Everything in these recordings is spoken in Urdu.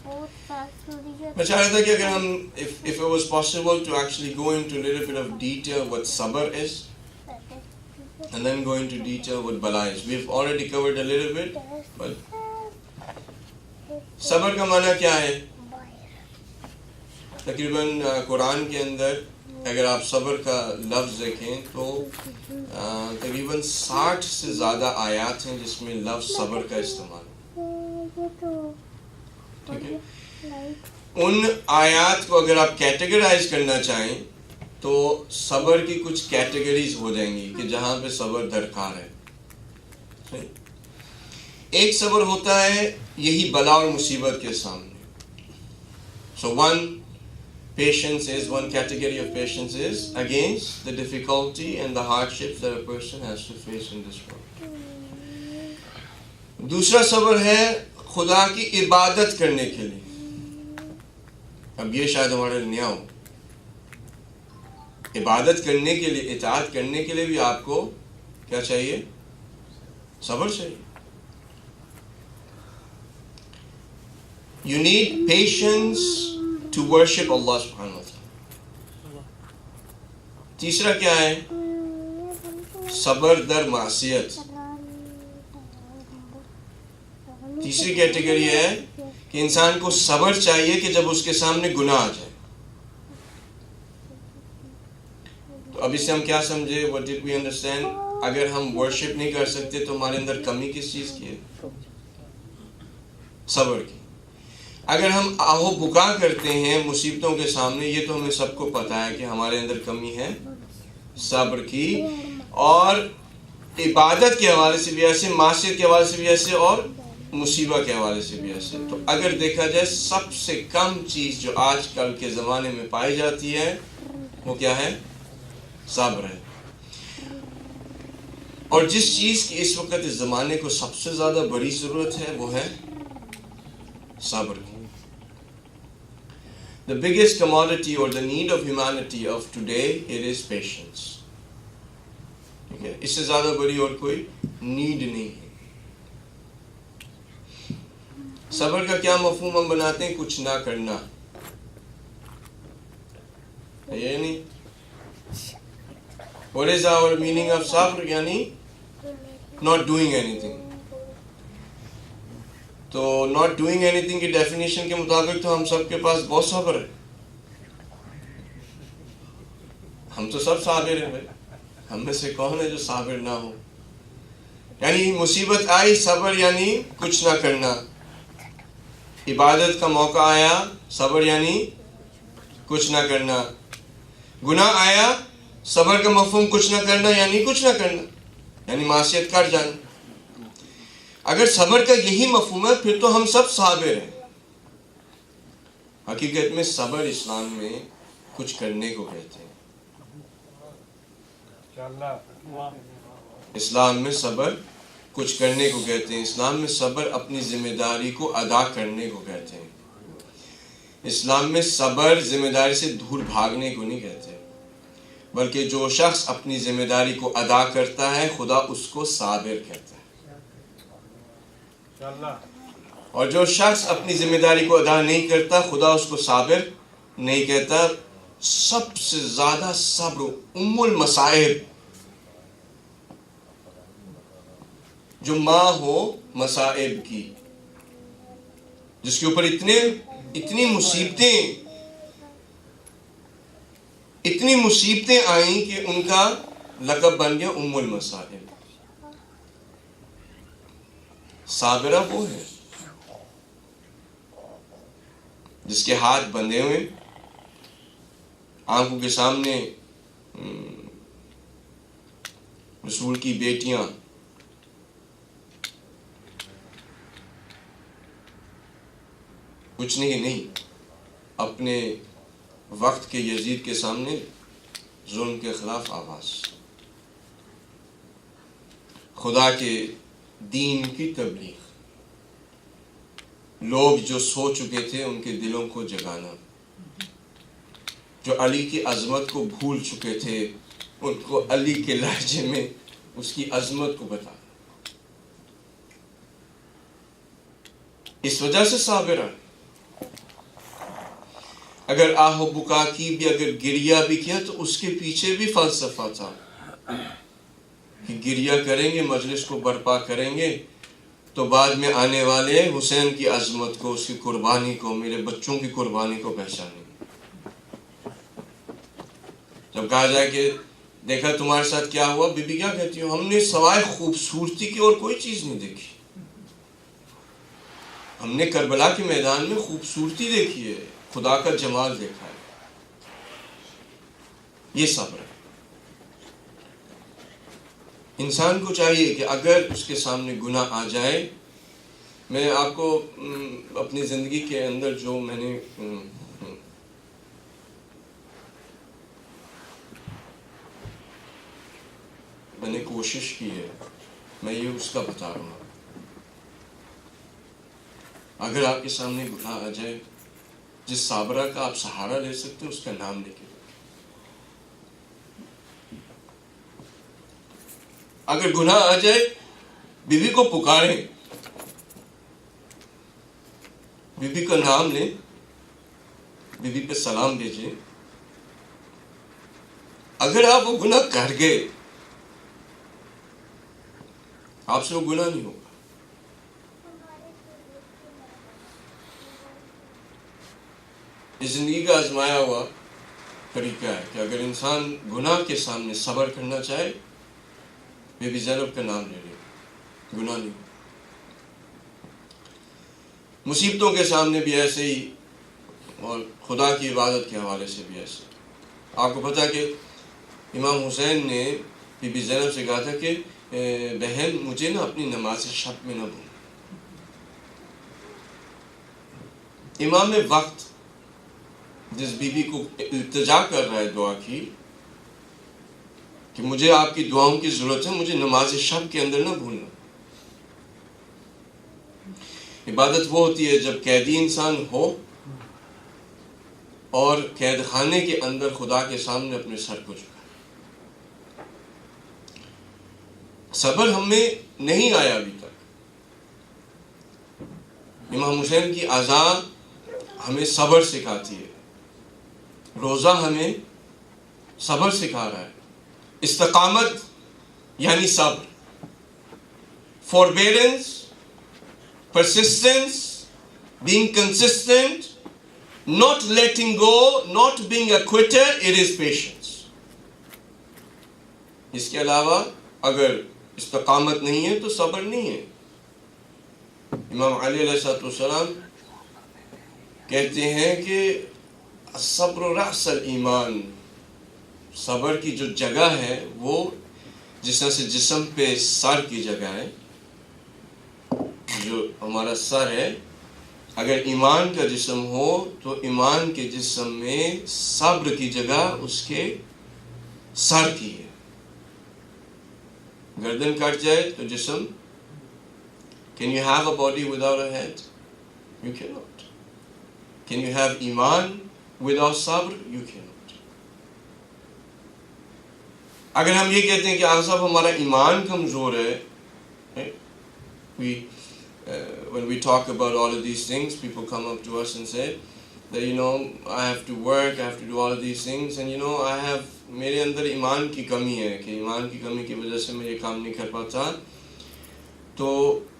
میں چاہ رہا تھا کہ اگر ہم if it was possible to actually go into a little bit of detail what sabr is and then go into detail what bala is. We've already covered a little bit, but صبر کا معنی کیا ہے؟ تقریباً قرآن کے اندر اگر آپ صبر کا لفظ دیکھیں تو تقریباً 60 سے زیادہ آیات ہیں جس میں لفظ صبر کا استعمال ہے. ٹھیک ہے، ان آیات کو اگر آپ کیٹیگرائز کرنا چاہیں تو صبر کی کچھ کیٹیگریز ہو جائیں گی کہ جہاں پہ صبر درکار ہے. ایک صبر ہوتا ہے یہی بلا اور مصیبت کے سامنے. So one category of patience is against the difficulty and the hardships that a person has to face in this world. دوسرا صبر ہے خدا کی عبادت کرنے کے لیے. اب یہ شاید ہمارے لیے نیا ہو. عبادت کرنے کے لیے، اطاعت کرنے کے لیے بھی آپ کو کیا چاہیے؟ صبر چاہیے. You need patience to worship Allah subhanahu wa ta'ala. تیسرا کیا ہے؟ صبر در معصیت. تیسری کیٹیگری ہے کہ انسان کو صبر چاہیے کہ جب اس کے سامنے گناہ آ جائے. تو اب اس سے ہم کیا سمجھے؟ What did we understand؟ اگر ہم ورشپ نہیں کر سکتے تو ہمارے اندر کمی کس چیز کی ہے؟ صبر کی. اگر ہم آہو بکا کرتے ہیں مصیبتوں کے سامنے، یہ تو ہمیں سب کو پتہ ہے کہ ہمارے اندر کمی ہے صبر کی، اور عبادت کے حوالے سے بھی ایسے، معصیت کے حوالے سے بھی ایسے، اور مصیبت کے حوالے سے بھی ایسے. تو اگر دیکھا جائے سب سے کم چیز جو آج کل کے زمانے میں پائی جاتی ہے وہ کیا ہے؟ صبر ہے. اور جس چیز کی اس وقت اس زمانے کو سب سے زیادہ بڑی ضرورت ہے وہ ہے صبر کی. The biggest commodity or the need of humanity of today, it is patience. ٹھیک ہے، اس سے زیادہ بڑی اور کوئی نیڈ نہیں ہے. صبر کا کیا مفہوم ہم بناتے ہیں؟ کچھ نہ کرنا. یہ نہیں. What is our meaning of صبر؟ یعنی not doing anything. تو not doing anything کی ڈیفینیشن کے مطابق تو ہم سب کے پاس بہت صبر ہے. ہم تو سب صابر ہیں بھائی. ہم میں سے کون ہے جو صابر نہ ہو؟ یعنی مصیبت آئی، صبر یعنی کچھ نہ کرنا. عبادت کا موقع آیا، صبر یعنی کچھ نہ کرنا. گناہ آیا، صبر کا مفہوم کچھ نہ کرنا یعنی کچھ نہ کرنا، یعنی معصیت کر جانا. اگر صبر کا یہی مفہوم ہے پھر تو ہم سب صابر ہیں. حقیقت میں صبر اسلام میں کچھ کرنے کو کہتے ہیں. اسلام میں صبر کچھ کرنے کو کہتے ہیں. اسلام میں صبر اپنی ذمہ داری کو ادا کرنے کو کہتے ہیں. اسلام میں صبر ذمہ داری سے دور بھاگنے کو نہیں کہتے، بلکہ جو شخص اپنی ذمہ داری کو ادا کرتا ہے خدا اس کو صابر کہتا ہے. اور جو شخص اپنی ذمہ داری کو ادا نہیں کرتا خدا اس کو صابر نہیں کہتا. سب سے زیادہ صبر ام المصائب، جو ماں ہو مصائب کی، جس کے اوپر اتنی مصیبتیں آئیں کہ ان کا لقب بن گیا ام المصائب. صابرہ وہ ہے جس کے ہاتھ بندھے ہوئے، آنکھوں کے سامنے رسول کی بیٹیاں کچھ نہیں اپنے وقت کے یزید کے سامنے ظلم کے خلاف آواز، خدا کے دین کی تبلیغ، لوگ جو سو چکے تھے ان کے دلوں کو جگانا، جو علی کی عظمت کو بھول چکے تھے ان کو علی کے لہجے میں اس کی عظمت کو بتانا. اس وجہ سے صابر ہے. اگر آہ و بکا کی بھی، اگر گریا بھی کیا تو اس کے پیچھے بھی فلسفہ تھا کہ گریا کریں گے، مجلس کو برپا کریں گے تو بعد میں آنے والے حسین کی عظمت کو، اس کی قربانی کو، میرے بچوں کی قربانی کو پہچانیں گے۔ جب کہا جائے کہ دیکھا تمہارے ساتھ کیا ہوا، بی بی کیا کہتی ہو؟ ہم نے سوائے خوبصورتی کی اور کوئی چیز نہیں دیکھی، ہم نے کربلا کے میدان میں خوبصورتی دیکھی ہے، خدا کا جمال دیکھا ہے۔ یہ صبر ہے۔ انسان کو چاہیے کہ اگر اس کے سامنے گناہ آ جائے، میں آپ کو اپنی زندگی کے اندر جو میں نے کوشش کی ہے، میں یہ اس کا بتا رہا ہوں۔ اگر آپ کے سامنے گناہ آ جائے، جس صابرہ کا آپ سہارا لے سکتے ہیں اس کا نام لے کے، اگر گناہ آ جائے بیوی کو پکاریں، بیوی کا نام لیں، بیوی پہ سلام بھیجیں۔ اگر آپ وہ گناہ کر گئے، آپ سے وہ گناہ نہیں ہوگا۔ اس زندگی کا آزمایا ہوا طریقہ ہے کہ اگر انسان گناہ کے سامنے صبر کرنا چاہے، بی بی زینب کا نام لے لے، گناہ نہیں ہوگا۔ مصیبتوں کے سامنے بھی ایسے ہی، اور خدا کی عبادت کے حوالے سے بھی ایسے۔ آپ کو پتا کہ امام حسین نے بی بی زینب سے کہا تھا کہ بہن مجھے نا اپنی نماز شب میں نہ بھول۔ امام وقت جس بی بی کو التجا کر رہا ہے دعا کی کہ مجھے آپ کی دعاؤں کی ضرورت ہے، مجھے نماز شب کے اندر نہ بھولنا۔ عبادت وہ ہوتی ہے جب قیدی انسان ہو اور قید خانے کے اندر خدا کے سامنے اپنے سر کو جھکائے۔ صبر ہمیں نہیں آیا ابھی تک۔ امام حسین کی اذان ہمیں صبر سکھاتی ہے، روزہ ہمیں صبر سکھا رہا ہے۔ استقامت یعنی صبر، forbearance, persistence, being consistent, not letting go, not being a quitter, it is patience۔ اس کے علاوہ اگر استقامت نہیں ہے تو صبر نہیں ہے۔ امام علی علیہ السلام کہتے ہیں کہ الصبر رأس الایمان، صبر کی جو جگہ ہے وہ جس طرح سے جسم پہ سر کی جگہ ہے، جو ہمارا سر ہے، اگر ایمان کا جسم ہو تو ایمان کے جسم میں صبر کی جگہ اس کے سر کی ہے۔ گردن کٹ جائے تو جسم، can you have a body without a head? You cannot. Can you have ایمان without صبر? You cannot. اگر ہم یہ کہتے ہیں کہ آقا صاحب ہمارا ایمان کمزور ہے، when we talk about all of these things, people come up to us and say that I have to work, I have to do all of these things, and میرے اندر ایمان کی کمی ہے، کہ ایمان کی کمی کی وجہ سے میں یہ کام نہیں کر پاتا۔ تو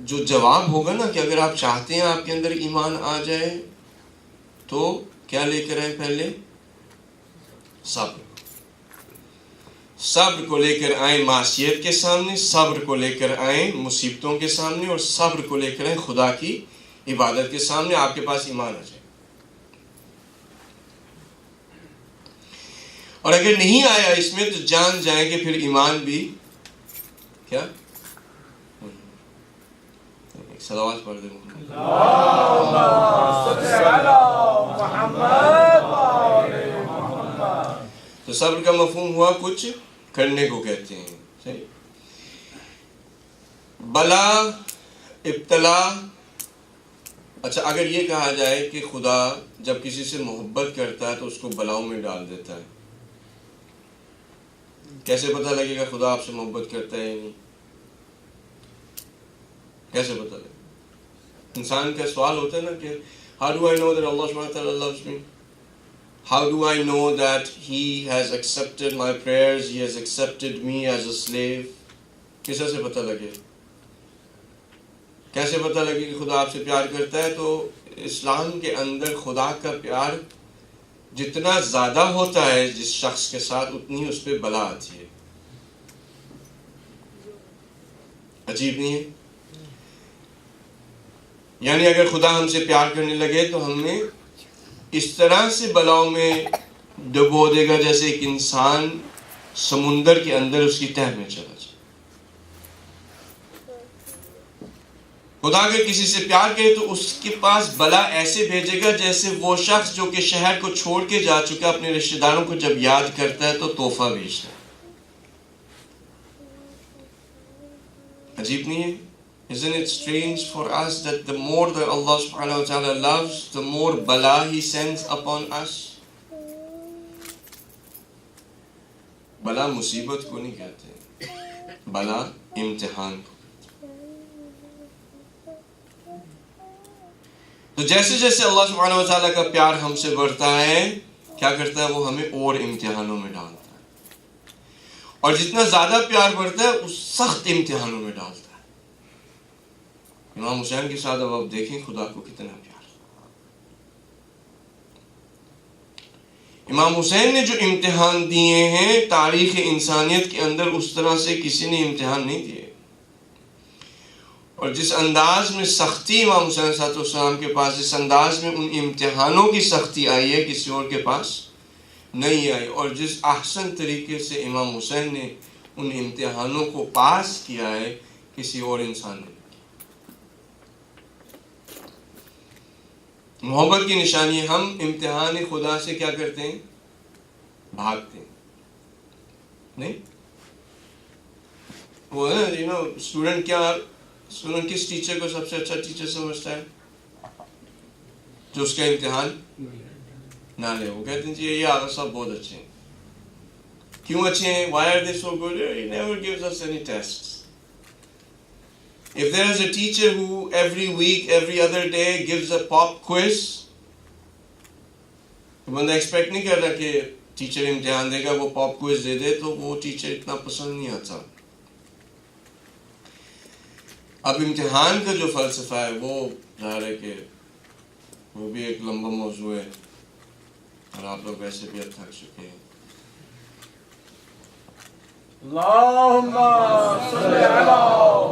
جو جواب ہوگا نا کہ اگر آپ چاہتے ہیں آپ کے اندر ایمان آ جائے تو کیا لے کر آئے؟ پہلے صبر، صبر کو لے کر آئیں معصیت کے سامنے، صبر کو لے کر آئیں مصیبتوں کے سامنے، اور صبر کو لے کر آئیں خدا کی عبادت کے سامنے، آپ کے پاس ایمان آ جائے۔ اور اگر نہیں آیا اس میں تو جان جائیں کہ پھر ایمان بھی کیا؟ صلوات پڑھ دیں۔ تو صبر کا مفہوم ہوا کچھ کرنے کو کہتے ہیں، صحیح؟ بلا، ابتلا۔ اچھا اگر یہ کہا جائے کہ خدا جب کسی سے محبت کرتا ہے تو اس کو بلاؤں میں ڈال دیتا ہے، کیسے پتہ لگے گا خدا آپ سے محبت کرتا ہے یا نہیں؟ کیسے پتہ لگے؟ انسان کا سوال ہوتا ہے نا کہ how do I know that Allah subhanahu wa ta'ala loves me؟ How do I know that He has accepted my prayers, He has accepted me as a slave? کیسے سے پتہ لگے؟ کیسے پتہ لگے کہ خدا آپ سے پیار کرتا ہے؟ تو اسلام کے اندر خدا کا پیار جتنا زیادہ ہوتا ہے جس شخص کے ساتھ، اتنی اس پہ بلا آتی ہے. عجیب نہیں ہے؟ یعنی اگر خدا ہم سے پیار کرنے لگے تو ہمیں اس طرح سے بلاؤں میں ڈبو دے گا جیسے ایک انسان سمندر کے اندر اس کی تہ میں چلا جائے. خدا اگر کسی سے پیار کرے تو اس کے پاس بلا ایسے بھیجے گا جیسے وہ شخص جو کہ شہر کو چھوڑ کے جا چکا اپنے رشتہ داروں کو جب یاد کرتا ہے تو تحفہ بھیجتا ہے. عجیب نہیں ہے؟ Isn't it strange for us that the more that Allah subhanahu wa ta'ala loves, the more bala He sends upon us? بلا مصیبت کو نہیں کہتے، بلا امتحان کو. تو جیسے جیسے اللہ سبحانہ و تعالیٰ کا پیار ہم سے بڑھتا ہے، کیا کرتا ہے؟ وہ ہمیں اور امتحانوں میں ڈالتا ہے، اور جتنا زیادہ پیار بڑھتا ہے اس سخت امتحانوں میں ڈالتا ہے. امام حسین کے ساتھ اب آپ دیکھیں خدا کو کتنا پیار. امام حسین نے جو امتحان دیے ہیں تاریخ انسانیت کے اندر اس طرح سے کسی نے امتحان نہیں دیے. اور جس انداز میں سختی امام حسین صلی اللہ علیہ وسلم کے پاس، جس انداز میں ان امتحانوں کی سختی آئی ہے کسی اور کے پاس نہیں آئی. اور جس احسن طریقے سے امام حسین نے ان امتحانوں کو پاس کیا ہے کسی اور انسان نے. محبت کی نشانی ہے. ہم امتحان خدا سے کیا کرتے ہیں؟ بھاگتے ہیں. نہیں وہ اسٹوڈنٹ کس ٹیچر کو سب سے اچھا ٹیچر سمجھتا ہے؟ جو اس کا امتحان نہ لے. وہ کہتے ہیں جی یہ آغا صاحب بہت اچھے ہیں. کیوں اچھے ہیں؟ Why are they so good? He never gives us any tests. If there is a teacher who every week, every other day gives a pop quiz, تو بندہ ایکسپیکٹ نہیں کر رہا کہ ٹیچر امتحان دے گا وہ پاپ کوئز دے دے، تو وہ ٹیچر اتنا پسند نہیں آتا. اب امتحان کا جو فلسفہ ہے وہ ظاہر ہے کہ وہ بھی ایک لمبا موضوع ہے، اور آپ لوگ ویسے بھی اب تھک چکے ہیں. اللہم صلی علی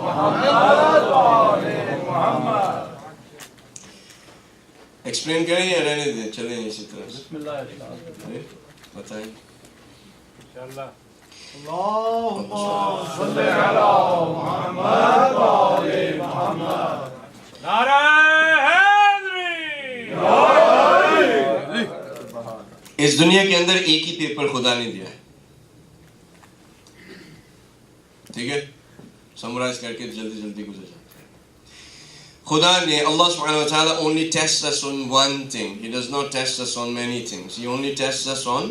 محمد و آل محمد. ایکسپلین کریں یا رہنے دیں؟ چلیں اسی طرح سے بسم اللہ بتائیں. انشاءاللہ. اللہم صلی علی محمد و آل محمد. نعرہ حیدری. اس دنیا کے اندر ایک ہی پیپر خدا نے دیا ہے، ٹھیک ہے؟ سمرائز کر کے جلدی جلدی گزر جاتے ہیں. خدا نے اللہ سبحانہ wa ta'ala only tests us on one thing. He does not test us on many things. He only tests us on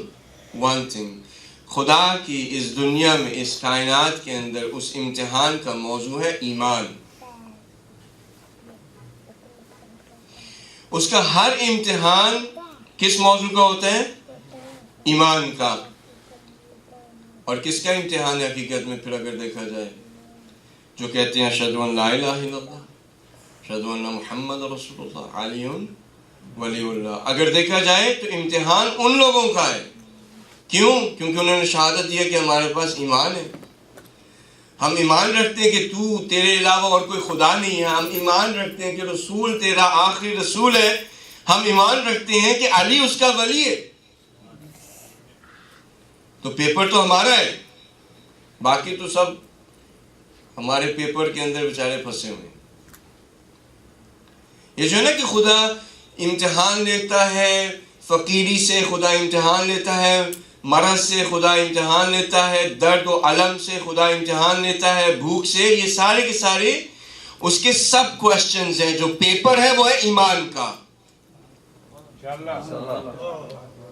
one thing. خدا کی اس دنیا میں، اس کائنات کے اندر اس امتحان کا موضوع ہے ایمان. اس کا ہر امتحان کس موضوع کا ہوتا ہے؟ ایمان کا. اور کس کا امتحان ہے حقیقت میں پھر اگر دیکھا جائے؟ جو کہتے ہیں اشہد ان لا الہ الا اللہ، اشہد ان محمد رسول اللہ، علی ولی اللہ. اگر دیکھا جائے تو امتحان ان لوگوں کا ہے. کیوں؟ کیونکہ انہوں نے شہادت دیا کہ ہمارے پاس ایمان ہے. ہم ایمان رکھتے ہیں کہ تیرے علاوہ اور کوئی خدا نہیں ہے. ہم ایمان رکھتے ہیں کہ رسول تیرا آخری رسول ہے. ہم ایمان رکھتے ہیں کہ علی اس کا ولی ہے. تو پیپر تو ہمارا ہے، باقی تو سب ہمارے پیپر کے اندر بیچارے پھنسے ہوئے ہیں. یہ جو ہے نا کہ خدا امتحان لیتا ہے، فقیری سے خدا امتحان لیتا ہے، مرض سے خدا امتحان لیتا ہے، درد و علم سے خدا امتحان لیتا ہے، بھوک سے. یہ سارے کے سارے اس کے سب کوشچنز ہیں. جو پیپر ہے وہ ہے ایمان کا.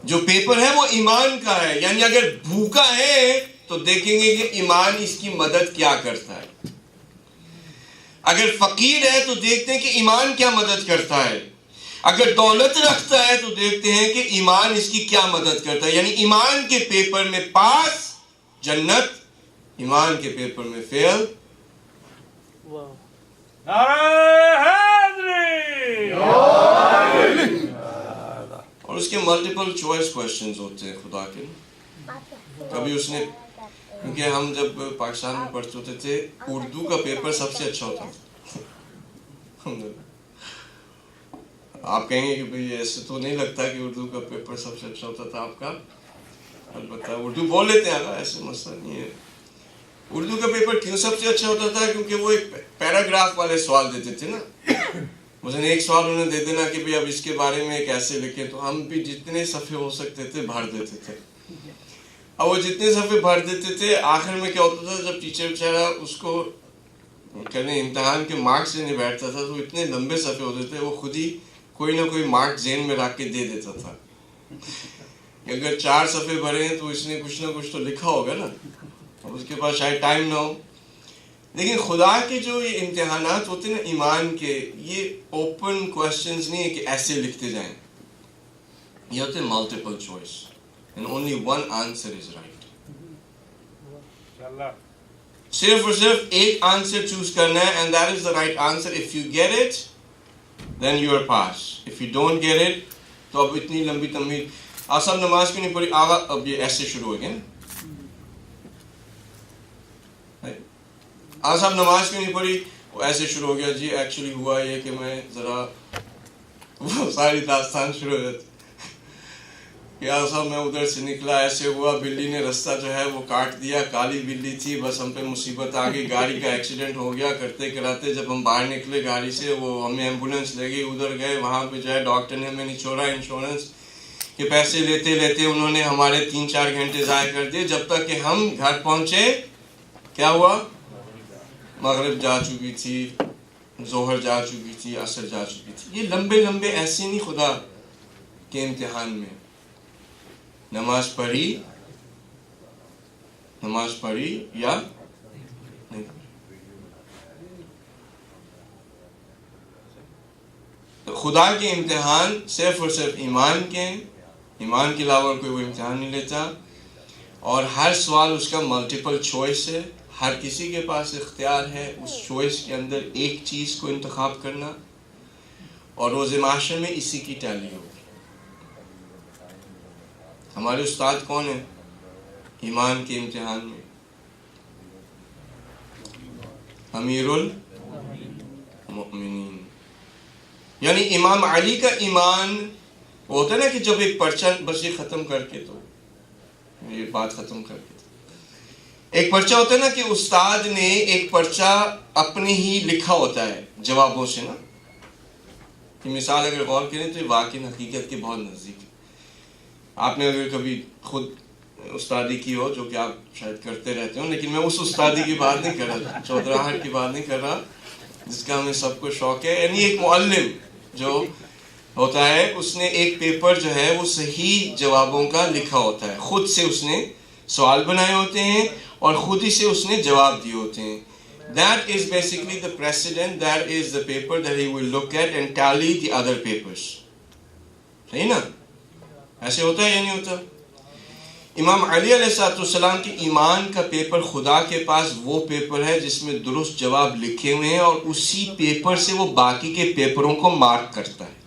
جو پیپر ہے وہ ایمان کا ہے. یعنی اگر بھوکا ہے تو دیکھیں گے کہ ایمان اس کی مدد کیا کرتا ہے. اگر فقیر ہے تو دیکھتے ہیں کہ ایمان کیا مدد کرتا ہے. اگر دولت رکھتا ہے تو دیکھتے ہیں کہ ایمان اس کی کیا مدد کرتا ہے. یعنی ایمان کے پیپر میں پاس جنت, ایمان کے پیپر میں فیل. اور اس کے ملٹیپل چوائس کوشچنز ہوتے ہیں خدا کے. کبھی اس نے, کیونکہ ہم جب پاکستان میں پڑھتے ہوتے تھے اردو کا پیپر سب سے اچھا ہوتا تھا. آپ کہیں گے کہ بھئی ایسے تو نہیں لگتا کہ اردو کا پیپر سب سے اچھا ہوتا تھا آپ کا. البتہ اردو بول لیتے ہیں, ایسے مسئلہ نہیں ہے. اردو کا پیپر کیوں سب سے اچھا ہوتا تھا؟ کیونکہ وہ ایک پیراگراف والے سوال دیتے تھے نا. مثلا ایک سوال انہیں دے دینا کہ بھئی اب اس کے بارے میں کیسے لکھیں, تو ہم بھی جتنے صفحے ہو سکتے تھے بھر دیتے تھے. اب وہ جتنے صفحے بھر دیتے تھے, آخر میں کیا ہوتا تھا جب ٹیچر بیچارہ اس کو کہنے امتحان کے مارکس لینے بیٹھتا تھا تو اتنے لمبے صفحے ہوتے تھے, وہ خود ہی کوئی نہ کوئی مارک ذہن میں رکھ کے دے دیتا تھا کہ اگر 4 صفحے بھرے ہیں تو اس نے کچھ نہ کچھ تو لکھا ہوگا نا. اب اس کے پاس شاید ٹائم نہ ہو. لیکن خدا کے جو یہ امتحانات ہوتے ہیں نا ایمان کے, یہ اوپن کوشچنز نہیں ہے کہ ایسے لکھتے جائیں. یہ ہوتے ہیں multiple choice and only one answer is right. صرف اور صرف ایک آنسر چوز کرنا ہے and that is the right answer. If you get it then you are passed. If you don't get it تو اب اتنی لمبی تمہید. آپ سب نماز کیوں نہیں پڑھی؟ آگا اب یہ ایسے شروع ہو گئے نا. آپ سب نماز کیوں نہیں پڑھی؟ وہ ایسے شروع ہو گیا, جی ایکچولی ہوا یہ کہ میں ذرا وہ ساری داستان شروع ہو جاتی. یا صاحب میں ادھر سے نکلا, ایسے ہوا, بلی نے رستہ جو ہے وہ کاٹ دیا, کالی بلی تھی, بس ہم پہ مصیبت آ گئی, گاڑی کا ایکسیڈنٹ ہو گیا. کرتے کراتے جب ہم باہر نکلے گاڑی سے, وہ ہمیں ایمبولینس لے گئی, ادھر گئے, وہاں پہ جو ہے ڈاکٹر نے ہمیں نچوڑا انشورنس کے پیسے لیتے لیتے انہوں نے ہمارے 3-4 گھنٹے ضائع کر دیے. جب تک کہ ہم گھر پہنچے کیا ہوا؟ مغرب جا چکی تھی, ظہر جا چکی تھی, عصر جا چکی تھی. یہ لمبے لمبے ایسے نہیں خدا کے امتحان میں. نماز پڑھی یا نہیں. تو خدا کے امتحان صرف اور صرف ایمان کے علاوہ کوئی وہ امتحان نہیں لیتا. اور ہر سوال اس کا ملٹیپل چوائس ہے. ہر کسی کے پاس اختیار ہے اس چوائس کے اندر ایک چیز کو انتخاب کرنا, اور روز محشر میں اسی کی ٹیلی ہوگی. ہمارے استاد کون ہیں ایمان کے امتحان میں؟ امیر المؤمنین. یعنی امام علی کا ایمان وہ ہوتا ہے نا کہ جب ایک پرچہ بس یہ ختم کر کے, تو یہ بات ختم کر کے, ایک پرچہ ہوتا ہے نا کہ استاد نے ایک پرچہ اپنے ہی لکھا ہوتا ہے جوابوں سے نا. یہ مثال اگر غور کریں تو یہ واقعی حقیقت کے بہت نزدیک ہے. آپ نے اگر کبھی خود استادی کی ہو, جو کہ آپ شاید کرتے رہتے ہو, لیکن میں اس استادی کی بات نہیں کر رہا, چودراہٹ کی بات نہیں کر رہا جس کا ہمیں سب کو شوق ہے. یعنی ایک معلم جو ہوتا ہے اس نے ایک پیپر جو ہے وہ صحیح جوابوں کا لکھا ہوتا ہے, خود سے اس نے سوال بنائے ہوتے ہیں اور خود ہی سے اس نے جواب دیے ہوتے ہیں. That is basically the precedent, that is the paper that he will look at and tally the other papers. صحیح نا؟ ایسے ہوتا ہے یا نہیں ہوتا؟ امام علی علیہ السلام کی ایمان کا پیپر خدا کے پاس وہ پیپر ہے جس میں درست جواب لکھے ہوئے ہیں, اور اسی پیپر سے وہ باقی کے پیپروں کو مارک کرتا ہے.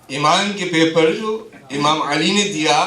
ایمان کے پیپر جو امام علی نے دیا